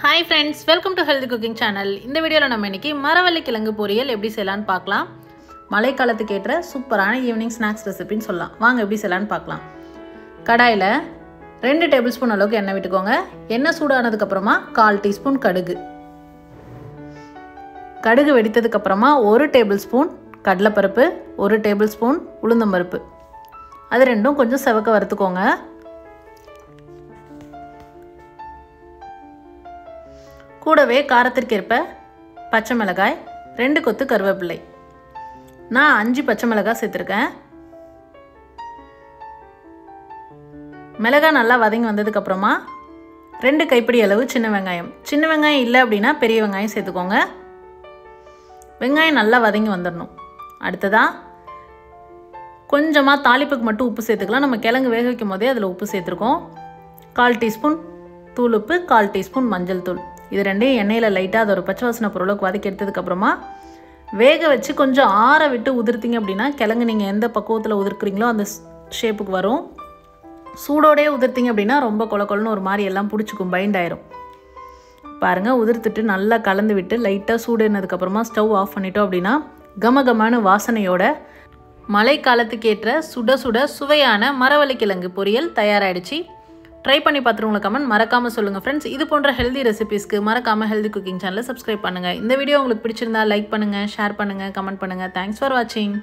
Hi friends, welcome to Healthy Cooking Channel. இந்த வீடியோல நம்ம இன்னைக்கு மரவள்ளி கிழங்கு பொரியல் எப்படி செய்யலாம்னு பார்க்கலாம். மழை காலத்துக்கு ஏற்ற சூப்பரான ஈவினிங் ஸ்நாக்ஸ் ரெசிபின்னு சொல்லலாம். வாங்க எப்படி செய்யலாம்னு பார்க்கலாம். கடாயில 2 டேபிள்ஸ்பூன் அளவுக்கு எண்ணெய் விட்டுக்கோங்க. எண்ணெய் சூடானதுக்கு அப்புறமா 1/4 டீஸ்பூன் கடுகு. கடுகு வெடித்ததுக்கு அப்புறமா 1 டேபிள்ஸ்பூன் கடலைப்பருப்பு, 1 டேபிள்ஸ்பூன் உளுந்தம்பருப்பு. அது ரெண்டும் கொஞ்சம் செவக்க வறுத்துக்கோங்க. கூடவே காரத்திற்கேற்ப பச்சை மிளகாய், 2 கொத்து கருவேப்பிலை. நான் 5 பச்சை மிளகாய் சேர்த்துருக்கேன். மிளகாய் நல்லா வதங்கி வந்ததுக்கு அப்புறமா 2 கைப்பிடி அளவு சின்ன வெங்காயம். சின்ன வெங்காயம் இல்லை அப்படின்னா பெரிய வெங்காயம் சேர்த்துக்கோங்க. வெங்காயம் நல்லா வதங்கி வந்துடணும். அடுத்ததாக கொஞ்சமாக தாளிப்புக்கு மட்டும் உப்பு சேர்த்துக்கலாம். நம்ம கிழங்கு வேக வைக்கும் போதே அதில் உப்பு சேர்த்துருக்கோம். 1/4 டீஸ்பூன் தூள் உப்பு, 1/4 டீஸ்பூன் மஞ்சள் தூள். இது ரெண்டையும் எண்ணெயில் லைட்டாக அது ஒரு பச்சை வாசனை பொருளுக்கு வதக்கி எடுத்ததுக்கப்புறமா வேக வச்சு கொஞ்சம் ஆற விட்டு உதிர்த்திங்க அப்படின்னா கிழங்கு நீங்கள் எந்த பக்குவத்தில் உதிர்க்குறீங்களோ அந்த ஷேப்புக்கு வரும். சூடோடையே உதிர்த்திங்க அப்படின்னா ரொம்ப கொலன்னு ஒரு மாதிரி எல்லாம் பிடிச்சிக்கும், பைண்ட் ஆயிரும். பாருங்கள், உதிர்த்துட்டு நல்லா கலந்து விட்டு லைட்டாக சூடுனதுக்கப்புறமா ஸ்டவ் ஆஃப் பண்ணிட்டோம் அப்படின்னா கமகமான வாசனையோட மழை காலத்துக்கு ஏற்ற சுட சுட சுவையான மரவள்ளி கிழங்கு பொரியல் தயாராகிடுச்சு. ட்ரை பண்ணி பார்த்துட்டு உங்களுக்கு கமெண்ட் மறக்காமல் சொல்லுங்கள் ஃப்ரெண்ட்ஸ். இது போன்ற ஹெல்தி ரெசிபீஸ்க்கு மறக்காமல் ஹெல்தி குக்கிங் சேனலை சப்ஸ்கிரைப் பண்ணுங்கள். இந்த வீடியோ உங்களுக்கு பிடிச்சிருந்தா லைக் பண்ணுங்கள், ஷேர் பண்ணுங்கள், கமெண்ட் பண்ணுங்கள். தேங்க்ஸ் ஃபார் வாட்சிங்.